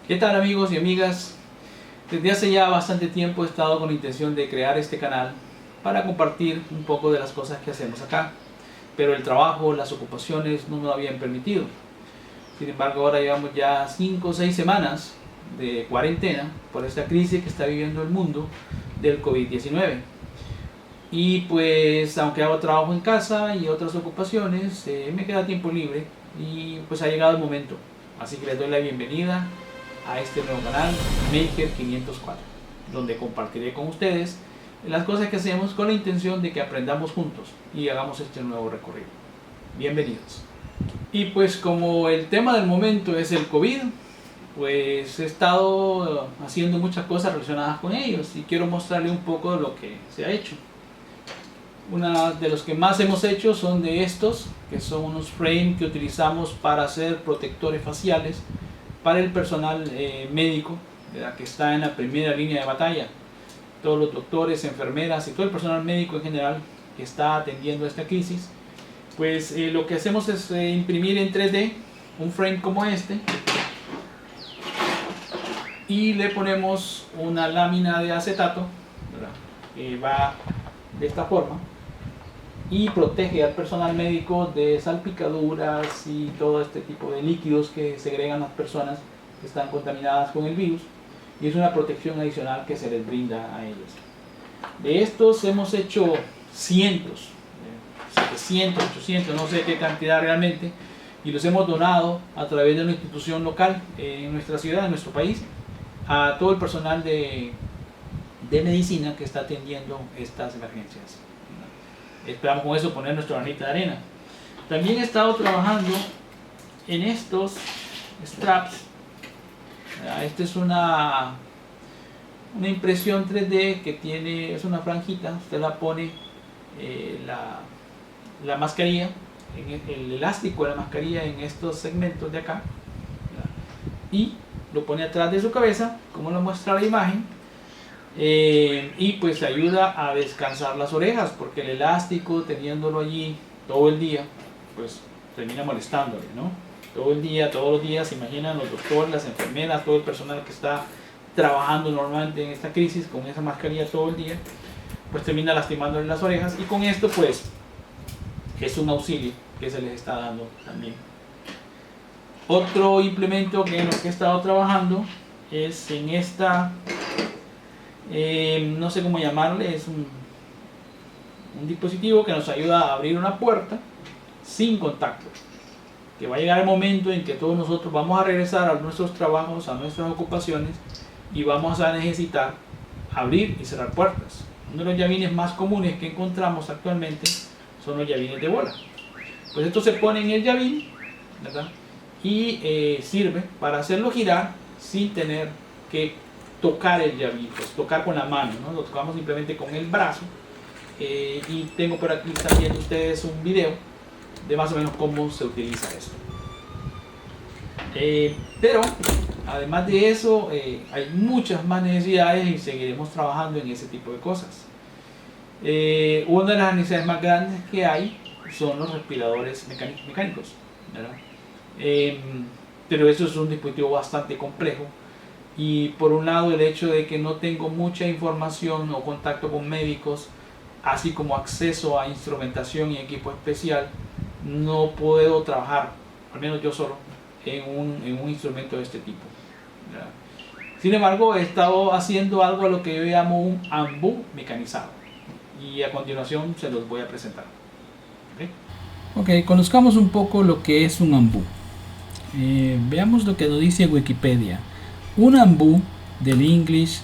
¿Qué tal amigos y amigas? Desde hace ya bastante tiempo he estado con la intención de crear este canal para compartir un poco de las cosas que hacemos acá, pero el trabajo, las ocupaciones no me lo habían permitido. Sin embargo, ahora llevamos ya 5 o 6 semanas de cuarentena por esta crisis que está viviendo el mundo del COVID-19. Y pues aunque hago trabajo en casa y otras ocupaciones, me queda tiempo libre y pues ha llegado el momento. Así que les doy la bienvenida a este nuevo canal Maker 504, donde compartiré con ustedes las cosas que hacemos con la intención de que aprendamos juntos y hagamos este nuevo recorrido. Bienvenidos. Y pues como el tema del momento es el COVID, pues he estado haciendo muchas cosas relacionadas con ellos y quiero mostrarles un poco de lo que se ha hecho. Una de los que más hemos hecho son de estos, que son unos frames que utilizamos para hacer protectores faciales para el personal médico que está en la primera línea de batalla. Todos los doctores, enfermeras y todo el personal médico en general que está atendiendo esta crisis. Pues lo que hacemos es imprimir en 3D un frame como este y le ponemos una lámina de acetato, ¿verdad? Que va de esta forma y protege al personal médico de salpicaduras y todo este tipo de líquidos que segregan las personas que están contaminadas con el virus, y es una protección adicional que se les brinda a ellos. De estos hemos hecho cientos, 700, 800, no sé qué cantidad realmente, y los hemos donado a través de una institución local en nuestra ciudad, en nuestro país, a todo el personal de medicina que está atendiendo estas emergencias. Esperamos con eso poner nuestro granito de arena. También he estado trabajando en estos straps. Esta es una impresión 3D que tiene, es una franjita. Usted la pone la mascarilla, el elástico de la mascarilla en estos segmentos de acá, y lo pone atrás de su cabeza, como lo muestra la imagen. Y pues ayuda a descansar las orejas, porque el elástico teniéndolo allí todo el día pues termina molestándole, ¿no? Todo el día, todos los días. Se imaginan los doctores, las enfermeras, todo el personal que está trabajando normalmente en esta crisis con esa mascarilla todo el día, pues termina lastimándole las orejas, y con esto pues es un auxilio que se les está dando también. Otro implemento en lo que he estado trabajando es en esta no sé cómo llamarle, es un dispositivo que nos ayuda a abrir una puerta sin contacto, que va a llegar el momento en que todos nosotros vamos a regresar a nuestros trabajos, a nuestras ocupaciones, y vamos a necesitar abrir y cerrar puertas. Uno de los llavines más comunes que encontramos actualmente son los llavines de bola. Pues esto se pone en el llavín, ¿verdad? Y sirve para hacerlo girar sin tener que tocar el llavín, pues tocar con la mano, ¿no? Lo tocamos simplemente con el brazo. Y tengo por aquí también ustedes un video de más o menos cómo se utiliza esto. Pero además de eso, hay muchas más necesidades y seguiremos trabajando en ese tipo de cosas. Una de las necesidades más grandes que hay son los respiradores mecánicos, ¿verdad? Pero eso es un dispositivo bastante complejo. Y por un lado, el hecho de que no tengo mucha información o contacto con médicos, así como acceso a instrumentación y equipo especial, no puedo trabajar, al menos yo solo, en un instrumento de este tipo. Sin embargo, he estado haciendo algo a lo que yo llamo un ambú mecanizado, y a continuación se los voy a presentar. Ok, conozcamos un poco lo que es un ambú. Veamos lo que nos dice Wikipedia. Un ambú, del English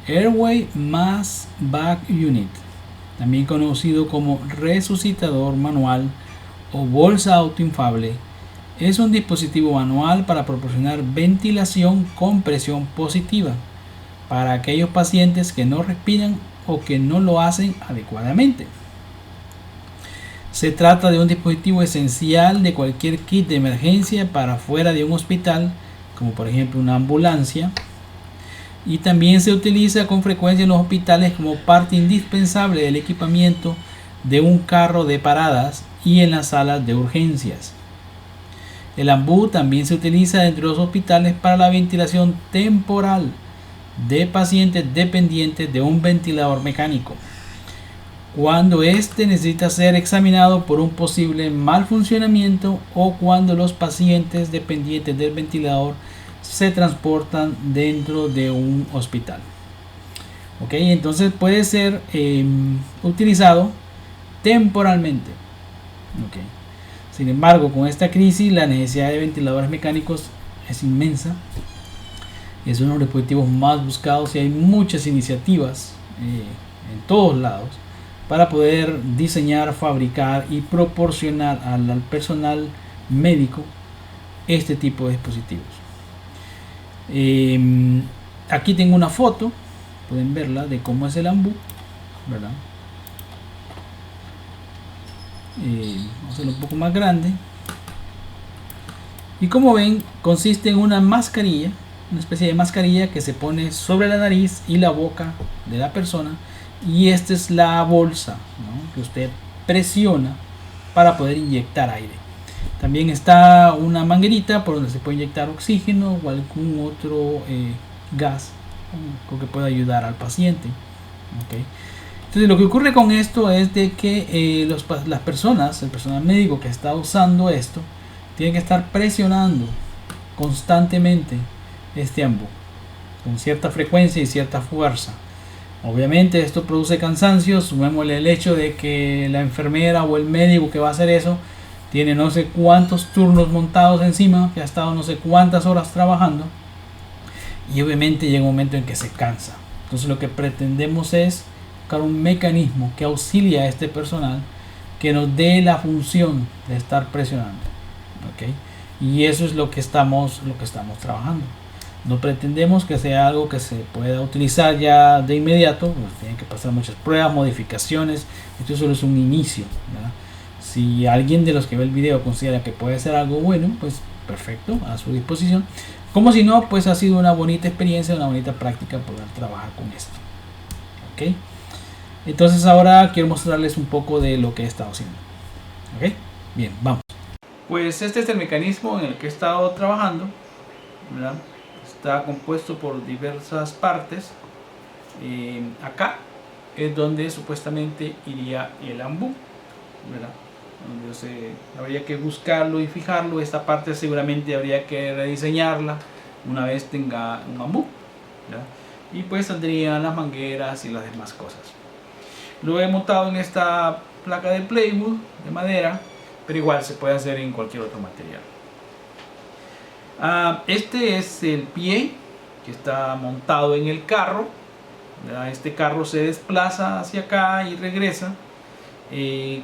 Airway Mass Back Unit, también conocido como resucitador manual o bolsa autoinflable, es un dispositivo manual para proporcionar ventilación con presión positiva para aquellos pacientes que no respiran o que no lo hacen adecuadamente. Se trata de un dispositivo esencial de cualquier kit de emergencia para fuera de un hospital, como por ejemplo una ambulancia, y también se utiliza con frecuencia en los hospitales como parte indispensable del equipamiento de un carro de paradas y en las salas de urgencias. El ambú también se utiliza dentro de los hospitales para la ventilación temporal de pacientes dependientes de un ventilador mecánico, cuando éste necesita ser examinado por un posible mal funcionamiento o cuando los pacientes dependientes del ventilador se transportan dentro de un hospital. Ok, entonces puede ser utilizado temporalmente. Okay. Sin embargo, con esta crisis la necesidad de ventiladores mecánicos es inmensa. Es uno de los dispositivos más buscados y hay muchas iniciativas en todos lados para poder diseñar, fabricar y proporcionar al personal médico este tipo de dispositivos. Aquí tengo una foto, pueden verla, de cómo es el ambú, ¿verdad? Vamos a hacerlo un poco más grande. Y como ven, consiste en una mascarilla, una especie de mascarilla que se pone sobre la nariz y la boca de la persona, y esta es la bolsa, ¿no?, que usted presiona para poder inyectar aire. También está una manguerita por donde se puede inyectar oxígeno o algún otro gas con que pueda ayudar al paciente. Okay. Entonces lo que ocurre con esto es de que las personas, el personal médico que está usando esto, tiene que estar presionando constantemente este ambú con cierta frecuencia y cierta fuerza. Obviamente esto produce cansancio. Sumémosle el hecho de que la enfermera o el médico que va a hacer eso tiene no sé cuántos turnos montados encima, que ha estado no sé cuántas horas trabajando, y obviamente llega un momento en que se cansa. Entonces lo que pretendemos es buscar un mecanismo que auxilie a este personal, que nos dé la función de estar presionando. ¿Okay? Y eso es lo que estamos trabajando. No pretendemos que sea algo que se pueda utilizar ya de inmediato, pues tienen que pasar muchas pruebas, modificaciones. Esto solo es un inicio, ¿verdad? Si alguien de los que ve el video considera que puede ser algo bueno, pues perfecto, a su disposición. Como si no, pues ha sido una bonita experiencia, una bonita práctica poder trabajar con esto. ¿Ok? Entonces ahora quiero mostrarles un poco de lo que he estado haciendo. ¿Ok? Bien, vamos. Pues este es el mecanismo en el que he estado trabajando, ¿verdad? Está compuesto por diversas partes. Acá es donde supuestamente iría el ambú, ¿verdad? Entonces habría que buscarlo y fijarlo. Esta parte seguramente habría que rediseñarla una vez tenga un ambú, ¿verdad? Y pues saldrían las mangueras y las demás cosas. Lo he montado en esta placa de plywood de madera, pero igual se puede hacer en cualquier otro material. Este es el pie que está montado en el carro, ¿verdad? Este carro se desplaza hacia acá y regresa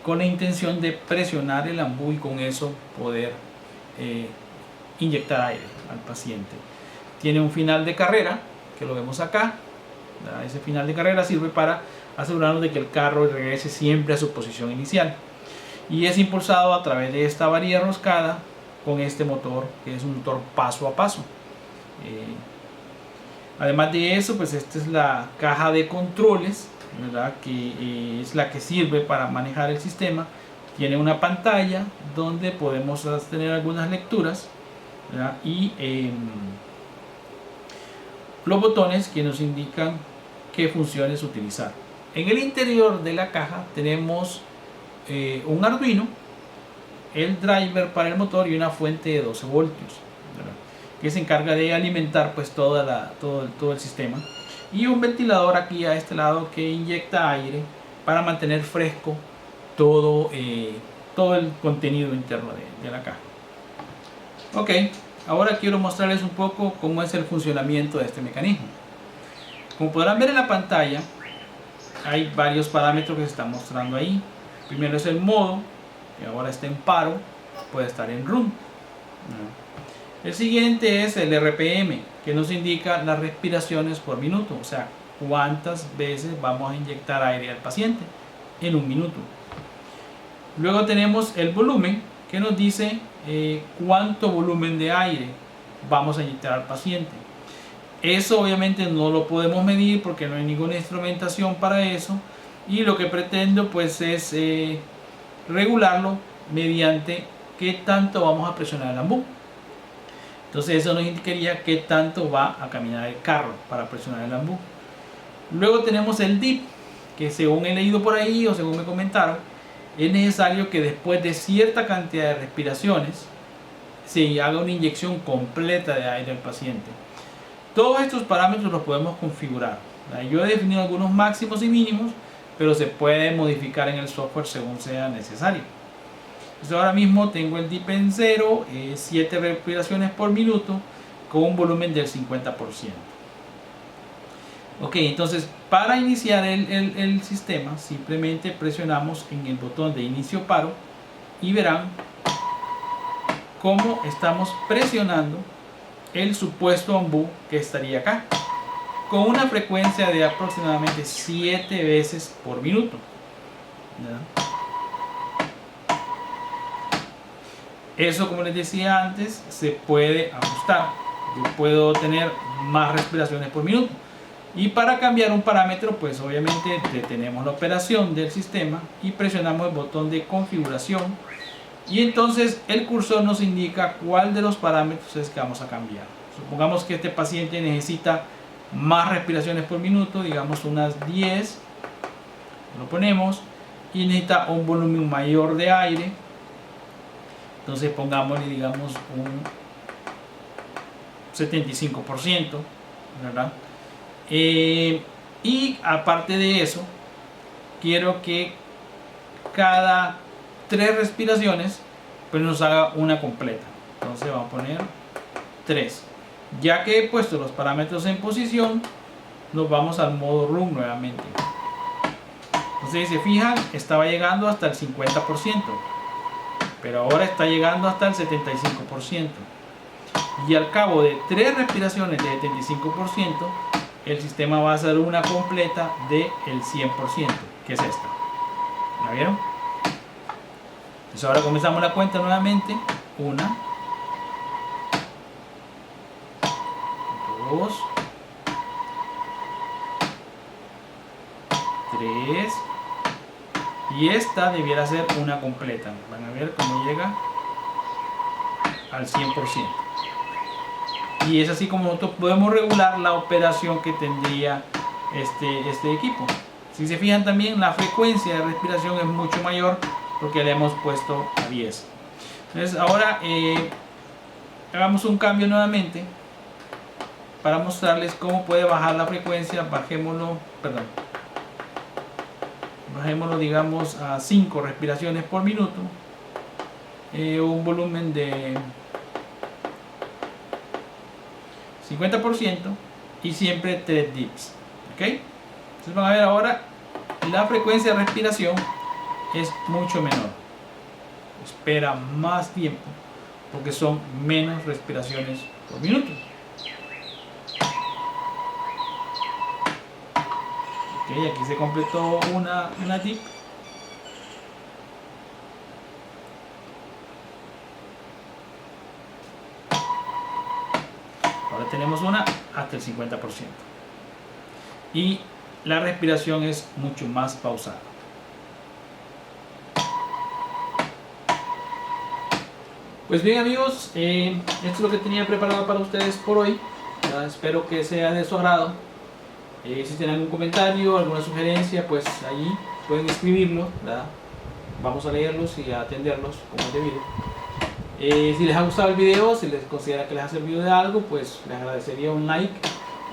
con la intención de presionar el ambú y con eso poder inyectar aire al paciente. Tiene un final de carrera que lo vemos acá, ¿verdad? Ese final de carrera sirve para asegurarnos de que el carro regrese siempre a su posición inicial, y es impulsado a través de esta varilla roscada con este motor, que es un motor paso a paso. Además de eso, pues esta es la caja de controles, ¿verdad? Que es la que sirve para manejar el sistema. Tiene una pantalla donde podemos tener algunas lecturas, ¿verdad? Y los botones que nos indican qué funciones utilizar. En el interior de la caja tenemos un Arduino, el driver para el motor y una fuente de 12 voltios, ¿verdad?, que se encarga de alimentar pues todo el sistema, y un ventilador aquí a este lado que inyecta aire para mantener fresco todo el contenido interno de la caja. Ok, ahora quiero mostrarles un poco cómo es el funcionamiento de este mecanismo. Como podrán ver en la pantalla, hay varios parámetros que se están mostrando ahí. Primero es el modo, que ahora está en paro, puede estar en run. El siguiente es el RPM, que nos indica las respiraciones por minuto, o sea, cuántas veces vamos a inyectar aire al paciente en un minuto. Luego tenemos el volumen, que nos dice cuánto volumen de aire vamos a inyectar al paciente. Eso obviamente no lo podemos medir porque no hay ninguna instrumentación para eso, y lo que pretendo pues es regularlo mediante qué tanto vamos a presionar el ambú. Entonces eso nos indicaría qué tanto va a caminar el carro para presionar el ambú. Luego tenemos el dip, que según he leído por ahí o según me comentaron, es necesario que después de cierta cantidad de respiraciones se haga una inyección completa de aire al paciente. Todos estos parámetros los podemos configurar. Yo he definido algunos máximos y mínimos, pero se puede modificar en el software según sea necesario. Entonces ahora mismo tengo el dip en 0, 7 respiraciones por minuto con un volumen del 50%. Ok, entonces para iniciar el sistema simplemente presionamos en el botón de inicio paro y verán cómo estamos presionando el supuesto ambú que estaría acá con una frecuencia de aproximadamente 7 veces por minuto. ¿Ya? Eso, como les decía antes, se puede ajustar. Yo puedo tener más respiraciones por minuto. Y para cambiar un parámetro, pues obviamente detenemos la operación del sistema y presionamos el botón de configuración. Y entonces el cursor nos indica cuál de los parámetros es que vamos a cambiar. Supongamos que este paciente necesita más respiraciones por minuto, digamos unas 10. Lo ponemos y necesita un volumen mayor de aire. Entonces pongámosle, digamos, un 75%, ¿verdad? Y aparte de eso, quiero que cada 3 respiraciones pues nos haga una completa. Entonces vamos a poner 3. Ya que he puesto los parámetros en posición, nos vamos al modo run nuevamente. Entonces, si se fijan, estaba llegando hasta el 50%, pero ahora está llegando hasta el 75%. Y al cabo de 3 respiraciones de 75%, el sistema va a hacer una completa del 100%, que es esta. ¿La vieron? Entonces ahora comenzamos la cuenta nuevamente. 1, 2, 3, y esta debiera ser una completa. Van a ver cómo llega al 100%. Y es así como nosotros podemos regular la operación que tendría este equipo. Si se fijan también, la frecuencia de respiración es mucho mayor porque le hemos puesto a 10. Entonces ahora hagamos un cambio nuevamente para mostrarles cómo puede bajar la frecuencia. Bajémoslo digamos a 5 respiraciones por minuto, un volumen de 50% y siempre 3 dips. ¿Ok? Entonces van a ver ahora la frecuencia de respiración es mucho menor, espera más tiempo porque son menos respiraciones por minuto. Ok, aquí se completó una dip. Ahora tenemos una hasta el 50%. Y la respiración es mucho más pausada. Pues bien, amigos, esto es lo que tenía preparado para ustedes por hoy. Espero que sea de su agrado. Si tienen algún comentario, alguna sugerencia, pues allí pueden escribirlo, ¿verdad? Vamos a leerlos y a atenderlos como es debido. Si les ha gustado el video, si les considera que les ha servido de algo, pues les agradecería un like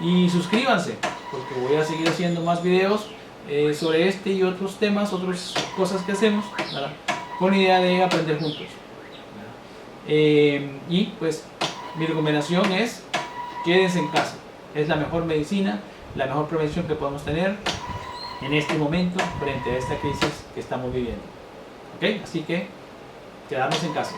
y suscríbanse, porque voy a seguir haciendo más videos sobre este y otros temas, otras cosas que hacemos, ¿verdad? Con la idea de aprender juntos. Y pues mi recomendación es: quédense en casa, es la mejor medicina, la mejor prevención que podemos tener en este momento frente a esta crisis que estamos viviendo. ¿Ok? Así que quedarnos en casa.